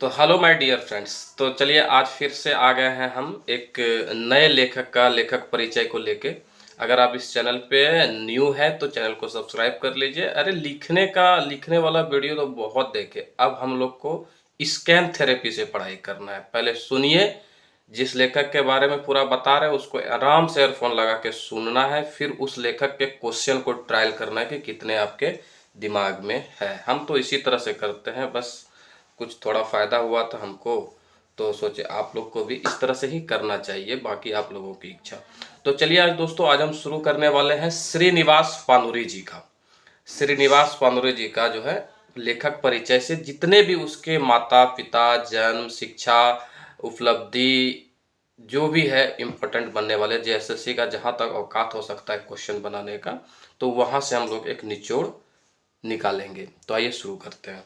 तो hello my dear friends. तो चलिए आज फिर से आ गए हैं हम एक नए लेखक का लेखक परिचय को लेके। अगर आप इस चैनल पे न्यू है तो चैनल को सब्सक्राइब कर लीजिए। अरे लिखने वाला वीडियो तो बहुत देखे, अब हम लोग को स्कैन थेरेपी से पढ़ाई करना है। पहले सुनिए, जिस लेखक के बारे में पूरा बता रहे हैं उसको आराम से ईयरफोन लगा के सुनना है, फिर उस लेखक के क्वेश्चन को ट्रायल करना है कि कितने आपके दिमाग में है। हम तो इसी तरह से करते हैं, बस कुछ थोड़ा फ़ायदा हुआ था हमको तो सोचे आप लोग को भी इस तरह से ही करना चाहिए, बाकी आप लोगों की इच्छा। तो चलिए आज हम शुरू करने वाले हैं श्रीनिवास पानुरी जी का। श्रीनिवास पानुरी जी का जो है लेखक परिचय से जितने भी उसके माता पिता, जन्म, शिक्षा, उपलब्धि जो भी है इम्पोर्टेंट बनने वाले जेएसएससी का जहाँ तक औकात हो सकता है क्वेश्चन बनाने का, तो वहाँ से हम लोग एक निचोड़ निकालेंगे। तो आइए शुरू करते हैं।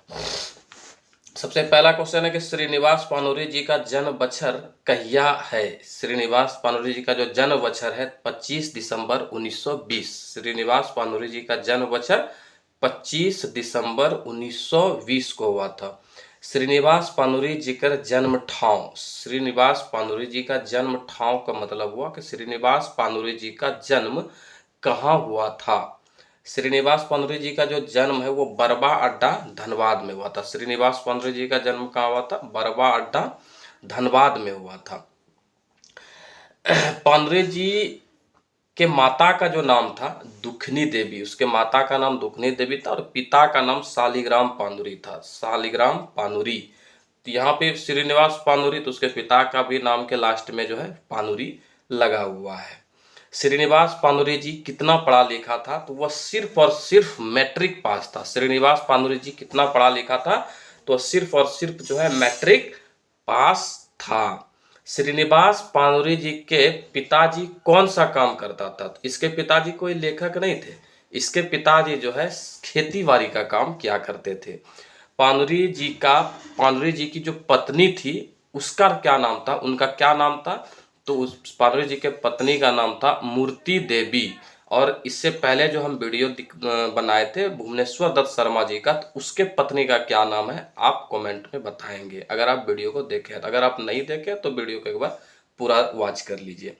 सबसे पहला क्वेश्चन है कि श्रीनिवास पानुरी जी का जन्म बछर कहिया है। श्रीनिवास पानुरी जी का जो जन्म बछर है 25 दिसंबर 1920। श्रीनिवास पानुरी जी का जन्म बछर 25 दिसंबर 1920 को हुआ था। श्रीनिवास पानुरी जी का जन्म ठाव। श्रीनिवास पानुरी जी का जन्म ठाव का मतलब हुआ कि श्रीनिवास पानुरी जी का जन्म कहाँ हुआ था। श्रीनिवास पानुरी जी का जो जन्म है वो बरबा अड्डा धनबाद में हुआ था। श्रीनिवास पानुरी जी का जन्म कहाँ हुआ था? बरबा अड्डा धनबाद में हुआ था। पानुरी जी के माता का जो नाम था दुखनी देवी, उसके माता का नाम दुखनी देवी था और पिता का नाम शालिग्राम पानुरी था। शालिग्राम पानुरी, तो यहाँ पे श्रीनिवास पानुरी, तो उसके पिता का भी नाम के लास्ट में जो है पानुरी लगा हुआ है। श्रीनिवास पानुरी जी कितना पढ़ा लिखा था? तो वह सिर्फ और सिर्फ मैट्रिक पास था। श्रीनिवास पानुरी जी कितना पढ़ा लिखा था? तो सिर्फ और सिर्फ जो है मैट्रिक पास था। श्रीनिवास पानुरी जी के पिताजी कौन सा काम करता था? तो इसके पिताजी कोई लेखक नहीं थे, इसके पिताजी जो है खेती बाड़ी का काम किया करते थे। पानुरी जी की जो पत्नी थी उसका क्या नाम था? उनका क्या नाम था? तो उस पानुरी जी के पत्नी का नाम था मूर्ति देवी। और इससे पहले जो हम वीडियो बनाए थे भुवनेश्वर दत्त शर्मा जी का, तो उसके पत्नी का क्या नाम है आप कमेंट में बताएंगे अगर आप वीडियो को देखें। अगर आप नहीं देखें तो वीडियो को एक बार पूरा वॉच कर लीजिए।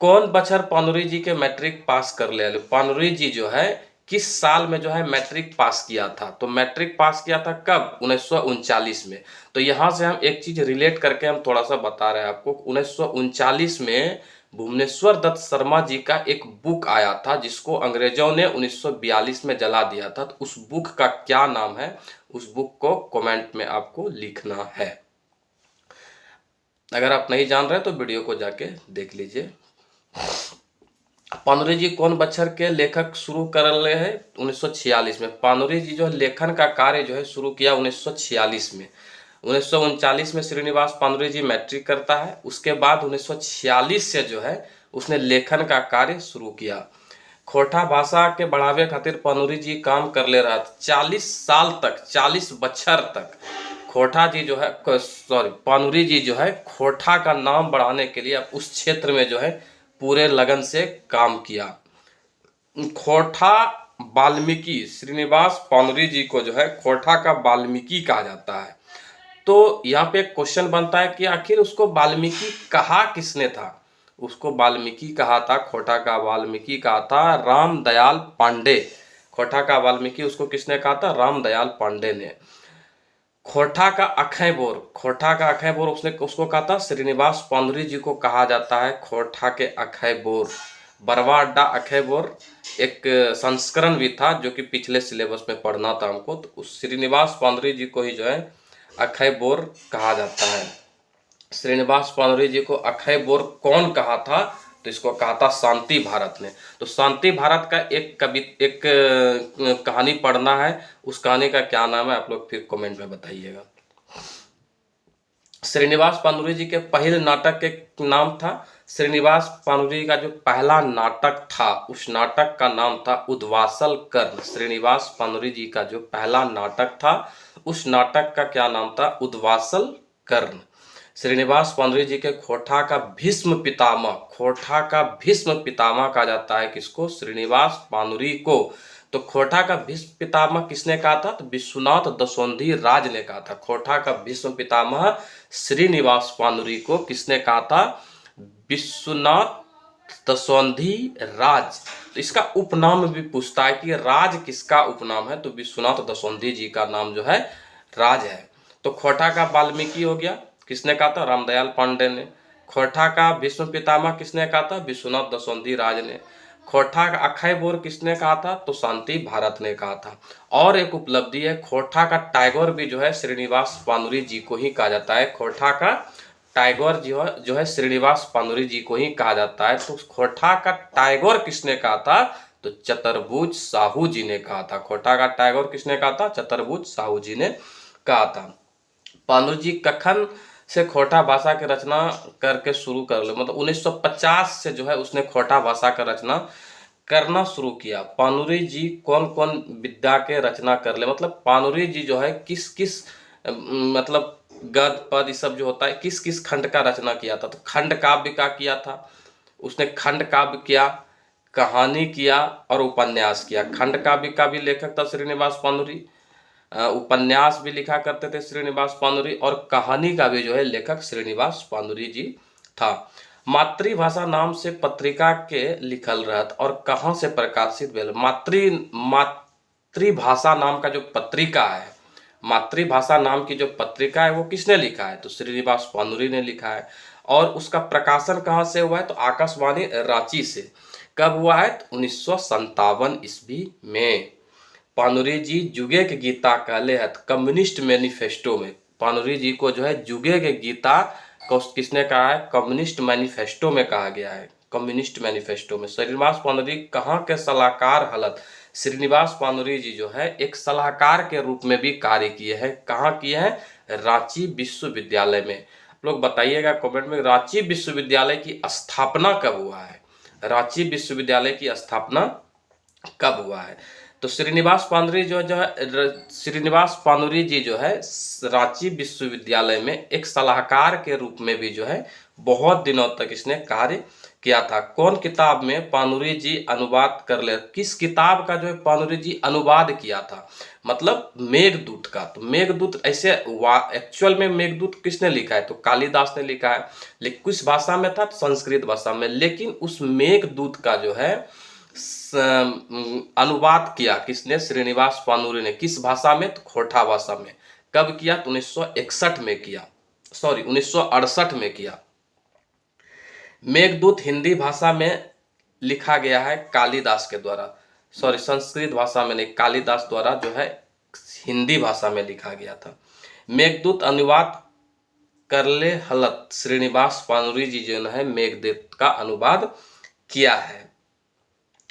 कौन बछर पानुरी जी के मैट्रिक पास कर ले? पानुरी जी जो है किस साल में जो है मैट्रिक पास किया था? तो मैट्रिक पास किया था कब? 1939 में। तो यहाँ से हम एक चीज रिलेट करके हम थोड़ा सा बता रहे हैं आपको। 1939 में भुवनेश्वर दत्त शर्मा जी का एक बुक आया था जिसको अंग्रेजों ने 1942 में जला दिया था। तो उस बुक का क्या नाम है? उस बुक को कमेंट में आपको लिखना है। अगर आप नहीं जान रहे तो वीडियो को जाके देख लीजिए। पानुरी जी कौन बछर के लेखक शुरू कर रहे हैं? 1946 में। पानुरी जी जो लेखन का कार्य जो है शुरू किया 1946 में। 1939 में श्रीनिवास पानुरी जी मैट्रिक करता है। उसके बाद 1946 से जो है उसने लेखन का कार्य शुरू किया। खोटा भाषा के बढ़ावे खातिर पानुरी जी काम कर ले रहा था 40 साल तक, 40 बछर तक। पानुरी जी जो है खोटा का नाम बढ़ाने के लिए उस क्षेत्र में जो है पूरे लगन से काम किया। खोटा वाल्मीकि, श्रीनिवास पानुरी जी को जो है खोटा का वाल्मीकि कहा जाता है। तो यहाँ पे एक क्वेश्चन बनता है कि आखिर उसको वाल्मीकि कहा किसने था? उसको वाल्मीकि कहा था, खोटा का वाल्मीकि कहा था रामदयाल पांडे। खोटा का वाल्मीकि उसको किसने कहा था? रामदयाल पांडे ने। खोटा का अखय बोर उसको कहा था श्रीनिवास पानुरी जी को कहा जाता है खोटा के अखय बोर। बरवा अड्डा अखय बोर एक संस्करण भी था जो कि पिछले सिलेबस में पढ़ना था हमको। तो उस श्रीनिवास पानुरी जी को ही जो है अखय बोर कहा जाता है। श्रीनिवास पानुरी जी को अखय बोर कौन कहा था? तो इसको कहा था शांति भारत ने। तो शांति भारत का एक कहानी पढ़ना है, उस कहानी का क्या नाम है आप लोग फिर कमेंट में बताइएगा। श्रीनिवास पानुरी जी के पहले नाटक के नाम था, श्रीनिवास पानुरी का जो पहला नाटक था उस नाटक का नाम था उद्वासल कर्ण। श्रीनिवास पानुरी जी का जो पहला नाटक था उस नाटक का क्या नाम था? उद्वासल कर्ण। श्रीनिवास पानुरी जी के खोटा का भीष्म पितामह कहा जाता है किसको? श्रीनिवास पानुरी को। तो खोटा का भीष्म पितामह किसने कहा था? तो विश्वनाथ दसौंधी राज ने कहा था। खोटा का भीष्म पितामह श्रीनिवास पानुरी को किसने कहा था? विश्वनाथ दसौंधी राज। तो इसका उपनाम भी पूछता है कि राज किसका उपनाम है, तो विश्वनाथ दसौंधी जी का नाम जो है राज है। तो खोटा का वाल्मीकि हो गया, किसने कहा था? रामदयाल पांडे ने। खोटा का भीष्म पितामह किसने कहा था? विश्वनाथ दसौंधी राज ने। खोटा का अक्षय बोर किसने कहा था? तो शांति भारत ने कहा था। और एक उपलब्धि है, खोटा का टाइगर भी जो है श्रीनिवास पानुरी जी को ही कहा जाता है। खोटा का टाइगर जो है श्रीनिवास पानुरी जी को ही कहा जाता है। तो खोटा का टाइगर किसने कहा था? तो चतुर्भुज साहू जी ने कहा था। खोटा का टाइगर किसने कहा था? चतुर्भुज साहू जी ने कहा था। पानुरी जी कखन से खोटा भाषा की रचना करके शुरू कर ले, मतलब 1950 से जो है उसने खोटा भाषा का रचना करना शुरू किया। पानुरी जी कौन कौन विद्या के रचना कर ले, मतलब पानुरी जी जो है किस किस मतलब गद पद ये सब जो होता है किस किस खंड का रचना किया था? तो खंड काव्य का किया था उसने, खंड काव्य किया, कहानी किया और उपन्यास किया। खंड काव्य का भी लेखक था श्रीनिवास पानुरी, उपन्यास भी लिखा करते थे श्रीनिवास पानुरी, और कहानी का भी जो है लेखक श्रीनिवास पानुरी जी था। मातृभाषा नाम से पत्रिका के लिखल रहत और कहाँ से प्रकाशित भेल? मातृभाषा नाम का जो पत्रिका है, मातृभाषा नाम की जो पत्रिका है वो किसने लिखा है? तो श्रीनिवास पानुरी ने लिखा है। और उसका प्रकाशन कहाँ से हुआ है? तो आकाशवाणी रांची से। कब हुआ है? तो 1957 ईस्वी में। पानुरी जी जुगे के गीता कहले है कम्युनिस्ट मैनिफेस्टो में। पानुरी जी को जो है जुगे के गीता को किसने कहा है? कम्युनिस्ट मैनिफेस्टो में कहा गया है, कम्युनिस्ट मैनिफेस्टो में। श्रीनिवास पानुरी कहाँ के सलाहकार हलत? श्रीनिवास पानुरी जी जो है एक सलाहकार के रूप में भी कार्य किए हैं। कहाँ किए हैं? रांची विश्वविद्यालय में। आप लोग बताइएगा कमेंट में, रांची विश्वविद्यालय की स्थापना कब हुआ है? रांची विश्वविद्यालय की स्थापना कब हुआ है? तो श्रीनिवास पानुरी जो है श्रीनिवास पानुरी जी जो है रांची विश्वविद्यालय में एक सलाहकार के रूप में भी जो है बहुत दिनों तक इसने कार्य किया था। कौन किताब में पानुरी जी अनुवाद कर ले? किस किताब का जो है पानुरी जी अनुवाद किया था? मतलब मेघदूत का। तो मेघदूत ऐसे एक्चुअल में मेघदूत किसने लिखा है? तो कालिदास ने लिखा है, लेकिन किस भाषा में था? संस्कृत भाषा में। लेकिन उस मेघदूत का जो है अनुवाद किया किसने? श्रीनिवास पानुरी ने। किस भाषा में? तो खोटा भाषा में। कब किया? तो 1961 में किया, सॉरी 1968 में किया। मेघदूत हिंदी भाषा में लिखा गया है कालिदास के द्वारा, सॉरी संस्कृत भाषा में नहीं, कालिदास द्वारा जो है हिंदी भाषा में लिखा गया था। मेघदूत अनुवाद करले हलत श्रीनिवास पानुरी जी जो है मेघदूत का अनुवाद किया है।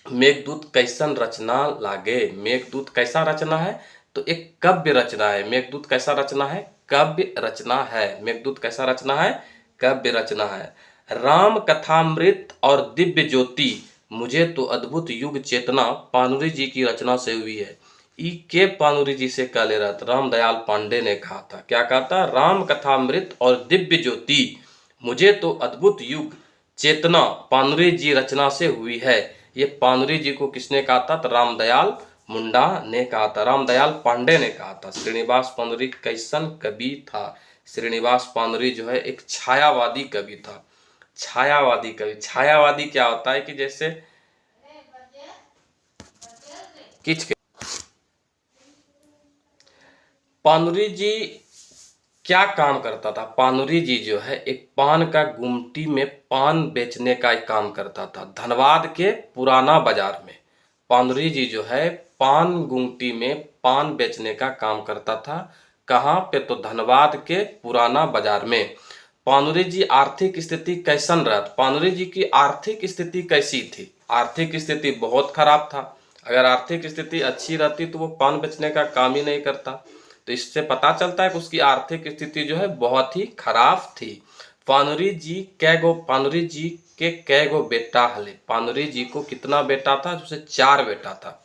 मेघदूत कैसन रचना लागे? मेघदूत कैसा रचना है? तो एक काव्य रचना है। मेघदूत कैसा रचना है? काव्य रचना है। मेघदूत कैसा रचना है? काव्य रचना है। राम कथामृत और दिव्य ज्योति मुझे तो अद्भुत युग चेतना पानुरी जी की रचना से हुई है। ई के पानुरी जी से कह ले रहा था, रामदयाल पांडे ने कहा था। क्या कहा था? राम कथामृत और दिव्य ज्योति मुझे तो अद्भुत युग चेतना पानुरी जी रचना से हुई है। ये पानुरी जी को किसने कहा था? तो रामदयाल मुंडा ने कहा था, रामदयाल पांडे ने कहा था। श्रीनिवास पानुरी कैसन कवि था? श्रीनिवास पानुरी जो है एक छायावादी कवि था। छायावादी कवि, छायावादी क्या होता है कि जैसे किच के पानुरी जी क्या काम करता था? पानुरी जी जो है एक पान का गुमटी में पान बेचने का एक काम करता था धनबाद के पुराना बाजार में। पानुरी जी जो है पान गुमटी में पान बेचने का काम करता था। कहाँ पे? तो धनबाद के पुराना बाजार में। पानुरी जी आर्थिक स्थिति कैसन रहत? पानुरी जी की आर्थिक स्थिति कैसी थी? आर्थिक स्थिति बहुत खराब था। अगर आर्थिक स्थिति अच्छी रहती तो वो पान बेचने का काम ही नहीं करता। तो इससे पता चलता है कि उसकी आर्थिक स्थिति जो है बहुत ही खराब थी। पानुरी जी के कै गो बेटा हले? पानुरी जी को कितना बेटा था? जैसे 4 बेटा था।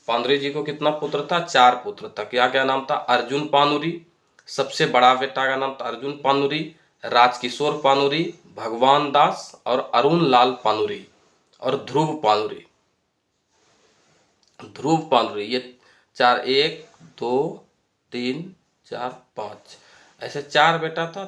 पानुरी जी को कितना पुत्र था? 4 पुत्र था। क्या क्या नाम था? अर्जुन पानुरी, सबसे बड़ा बेटा का नाम था अर्जुन पानुरी, राजकिशोर पानुरी, भगवान दास और अरुण लाल पानुरी और ध्रुव पानुरी। ध्रुव पानुरी, ये चार, 1 2 3 4 5, ऐसे 4 बेटा था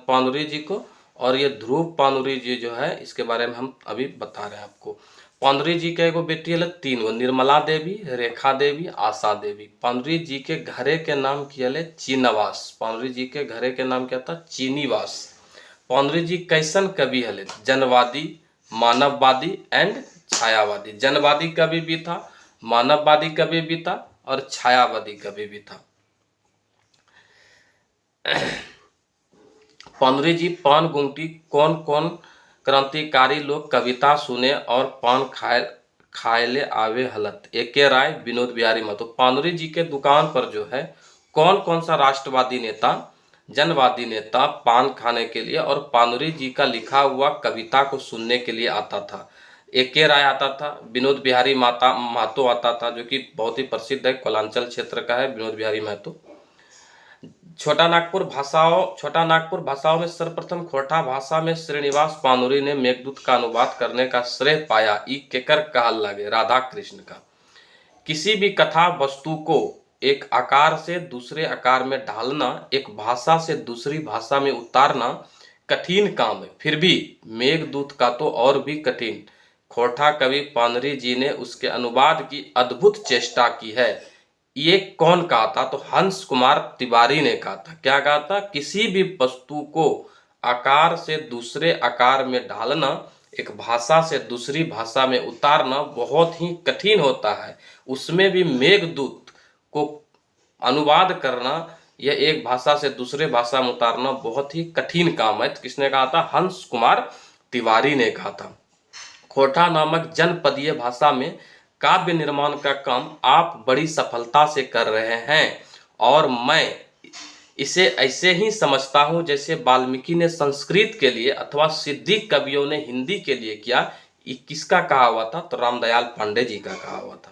पानुरी जी को। और ये ध्रुव पानुरी जी जो है इसके बारे में हम अभी बता रहे हैं आपको। पानुरी जी के एगो बेटी है 3 गो, निर्मला देवी, रेखा देवी, आशा देवी। पानुरी जी के घरे के नाम किया है चीनवास। पानुरी जी के घरे के नाम क्या था? चीनीवास। पानुरी जी कैसन कवि हले? जनवादी, मानववादी एंड छायावादी। जनवादी कवि भी था, मानववादी कवि भी था और छायावादी कवि भी था। पानुरी जी पान गुंगटी कौन कौन क्रांतिकारी लोग कविता सुने और पान खाए आवे हलत? एके राय, विनोद बिहारी महतो। पानुरी जी के दुकान पर जो है कौन कौन सा राष्ट्रवादी नेता, जनवादी नेता पान खाने के लिए और पानुरी जी का लिखा हुआ कविता को सुनने के लिए आता था? एके राय आता था, विनोद बिहारी महतो आता था, जो कि बहुत ही प्रसिद्ध है, कोलांचल क्षेत्र का है विनोद बिहारी महतो। छोटा नागपुर भाषाओं में सर्वप्रथम खोटा भाषा में श्रीनिवास पानुरी ने मेघदूत का अनुवाद करने का श्रेय पाया। ई केकर कहल लगे? राधा कृष्ण का। किसी भी कथा वस्तु को एक आकार से दूसरे आकार में ढालना, एक भाषा से दूसरी भाषा में उतारना कठिन काम है, फिर भी मेघदूत का तो और भी कठिन। खोटा कवि पानुरी जी ने उसके अनुवाद की अद्भुत चेष्टा की है। ये कौन कहा था? तो हंस कुमार तिवारी ने कहा था। क्या कहा था? किसी भी वस्तु को आकार से दूसरे आकार में ढालना, एक भाषा से दूसरी भाषा में उतारना बहुत ही कठिन होता है, उसमें भी मेघदूत को अनुवाद करना, यह एक भाषा से दूसरे भाषा में उतारना बहुत ही कठिन काम है। तो किसने कहा था? हंस कुमार तिवारी ने कहा था। खोटा नामक जनपदीय भाषा में काव्य निर्माण का काम आप बड़ी सफलता से कर रहे हैं और मैं इसे ऐसे ही समझता हूं जैसे वाल्मीकि ने संस्कृत के लिए अथवा सिद्धिक कवियों ने हिंदी के लिए किया। ये किसका कहा हुआ था? तो रामदयाल पांडे जी का कहा हुआ था।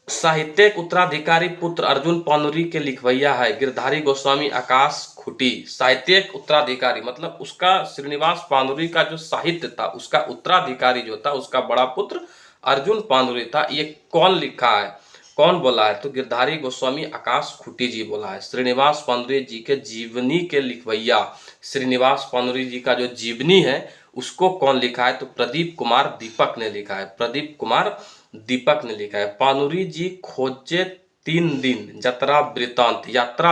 साहित्यिक उत्तराधिकारी पुत्र अर्जुन पानुरी के लिखवैया है गिरधारी गोस्वामी आकाश खूटी। साहित्यिक उत्तराधिकारी मतलब उसका श्रीनिवास पानुरी का जो साहित्य था उसका उत्तराधिकारी जो था उसका बड़ा पुत्र अर्जुन पानुरी था। ये कौन लिखा है, कौन बोला है? तो गिरधारी गोस्वामी आकाश खूटी जी बोला है। श्रीनिवास पानुरी जी के जीवनी के लिखवैया, श्रीनिवास पानुरी जी का जो जीवनी है उसको कौन लिखा है? तो प्रदीप कुमार दीपक ने लिखा है। प्रदीप कुमार दीपक ने लिखा है। पानुरी जी खोजे 3 दिन यात्रा वृतांत या यात्रा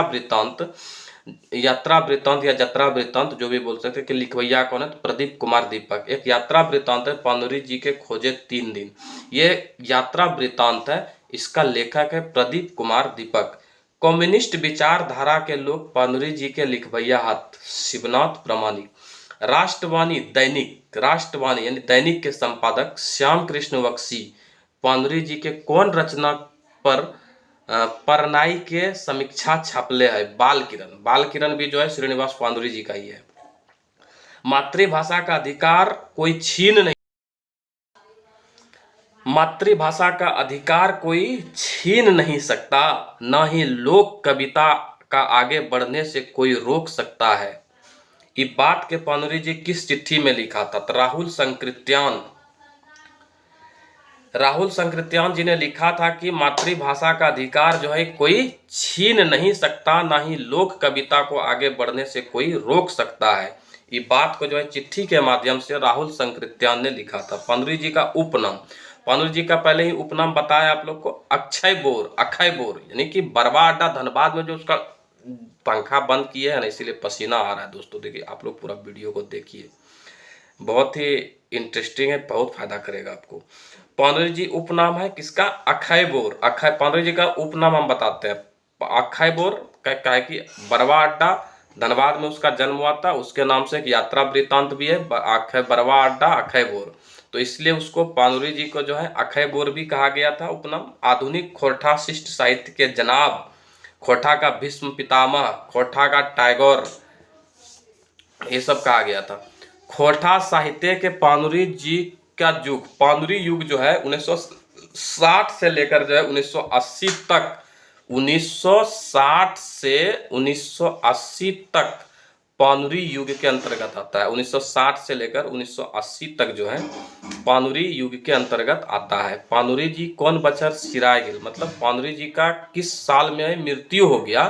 वृतांत जो भी बोल सकते कि लिखवैया कौन है? तो प्रदीप कुमार दीपक। एक यात्रा वृतांत है पानुरी जी के खोजे 3 दिन, ये यात्रा वृतांत है, इसका लेखक है प्रदीप कुमार दीपक। कम्युनिस्ट विचारधारा के लोग पानुरी जी के लिखवैया हाथ शिवनाथ प्रामाणिक। राष्ट्रवाणी यानी दैनिक के संपादक श्याम कृष्ण बख्शी पानुरी जी के कौन रचना पर परनाई के समीक्षा छापले है? बाल किरण भी जो है श्रीनिवास पानुरी जी का ही है। मातृभाषा का अधिकार कोई छीन नहीं सकता, न ही लोक कविता का आगे बढ़ने से कोई रोक सकता है। ये बात के पानुरी जी किस चिट्ठी में लिखा था? तो राहुल संकृत्यान जी ने लिखा था कि मातृभाषा का अधिकार जो है कोई छीन नहीं सकता, ना ही लोक कविता को आगे बढ़ने से कोई रोक सकता है। ये बात को जो है चिट्ठी के माध्यम से राहुल संकृत्यान ने लिखा था। पानुरी जी का उपनाम, पानुरी जी का पहले ही उपनाम बताया आप लोग को, अक्षय बोर यानी कि बरवा अड्डा धनबाद में जो उसका पंखा बंद किए है ना, इसीलिए पसीना आ रहा है। दोस्तों देखिए, आप लोग पूरा वीडियो को देखिए, बहुत ही इंटरेस्टिंग है, बहुत फायदा करेगा आपको। पानुरी जी उपनाम है किसका? अक्षय बोर। पानुरी जी का उपनाम हम बताते हैं। अक्षय बोर का है कि बरवा अड्डा धनबाद में उसका जन्म हुआ था, उसके नाम से एक यात्रा वृतांत भी है, अक्षय बरवा अड्डा अक्षय बोर, तो इसलिए उसको पानुरी जी को जो है अक्षय बोर भी कहा गया था उपनाम। आधुनिक खोरठा शिष्ट साहित्य के जनाब, खोरठा का भीष्म पितामह, खोरठा का टैगोर, ये सब कहा गया था। खोरठा साहित्य के पानुरी जी का युग, पानुरी युग जो है 1960 से लेकर जो है 1980 तक, 1960 से 1980 तक पानुरी युग के अंतर्गत आता है। 1960 से लेकर 1980 तक जो है पानुरी युग के अंतर्गत आता है। पानुरी जी कौन बचर सिराय गेल, मतलब पानुरी जी का किस साल में मृत्यु हो गया,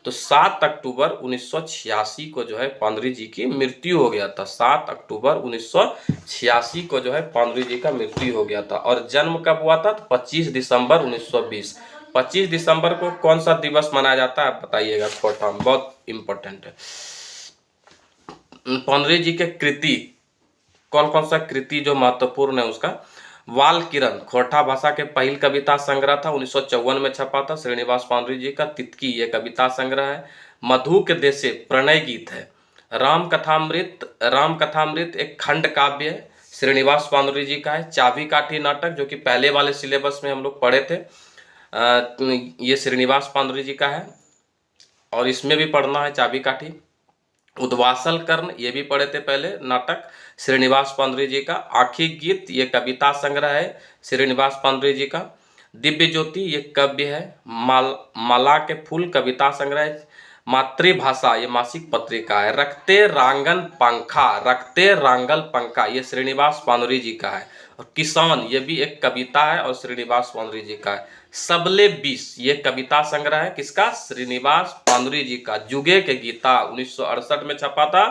तो 7 अक्टूबर 1986 को जो है पानुरी जी की मृत्यु हो गया था। 7 अक्टूबर 1986 को जो है पानुरी जी का मृत्यु हो गया था। और जन्म कब हुआ था, तो 25 दिसंबर 1920। 25 दिसंबर को कौन सा दिवस मनाया जाता है, बताइएगा, छोटा बहुत इंपॉर्टेंट है। पानुरी जी के कृति कौन कौन सा कृति जो महत्वपूर्ण है उसका, वाल किरण खोरठा भाषा के पहल कविता संग्रह था, 1954 में छपा था श्रीनिवास पानुरी जी का। तितकी ये कविता संग्रह है। मधु के देशे प्रणय गीत है। राम कथामृत एक खंड काव्य है, श्रीनिवास पानुरी जी का है। चाबी काठी नाटक जो कि पहले वाले सिलेबस में हम लोग पढ़े थे, ये श्रीनिवास पानुरी जी का है और इसमें भी पढ़ना है चाबी काठी। उद्वासल कर्ण ये भी पढ़े थे पहले नाटक, श्रीनिवास पानुरी जी का। आखी गीत ये कविता संग्रह है, श्रीनिवास पानुरी जी का। दिव्य ज्योति ये काव्य है। माला के फूल कविता संग्रह है। मातृभाषा ये मासिक पत्रिका है। रखते रांगल पंखा ये श्रीनिवास पानुरी जी का है। और किसान ये भी एक कविता है और श्रीनिवास पानुरी जी का है। सबले 20 ये कविता संग्रह है, किसका, श्रीनिवास पानुरी जी का। जुगे के गीता 1968 में छपा था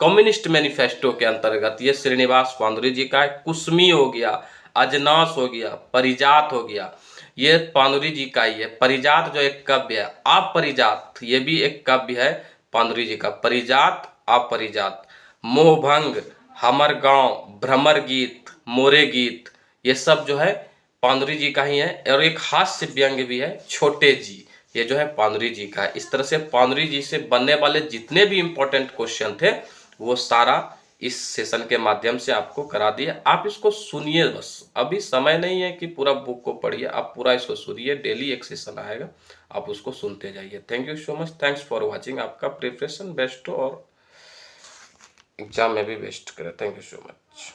कम्युनिस्ट मैनिफेस्टो के अंतर्गत, ये श्रीनिवास पानुरी जी का है। कुसमी हो गया, अजनास हो गया, परिजात हो गया, ये पानुरी जी का ही है। परिजात जो एक काव्य है, अपरिजात ये भी एक काव्य है पानुरी जी का। परिजात अपरिजात। मोहभंग, हमर गांव, भ्रमर गीत, मोरे गीत, ये सब जो है पानुरी जी का ही है। और एक हास्य व्यंग्य भी है, छोटे जी, ये जो है पानुरी जी का है। इस तरह से पानुरी जी से बनने वाले जितने भी इंपॉर्टेंट क्वेश्चन थे वो सारा इस सेशन के माध्यम से आपको करा दिया। आप इसको सुनिए, बस अभी समय नहीं है कि पूरा बुक को पढ़िए, आप पूरा इसको सुनिए। डेली एक सेशन आएगा, आप उसको सुनते जाइए। Thank you so much, thanks for watching. आपका प्रिपरेशन बेस्ट हो और एग्जाम में भी बेस्ट करें। Thank you so much.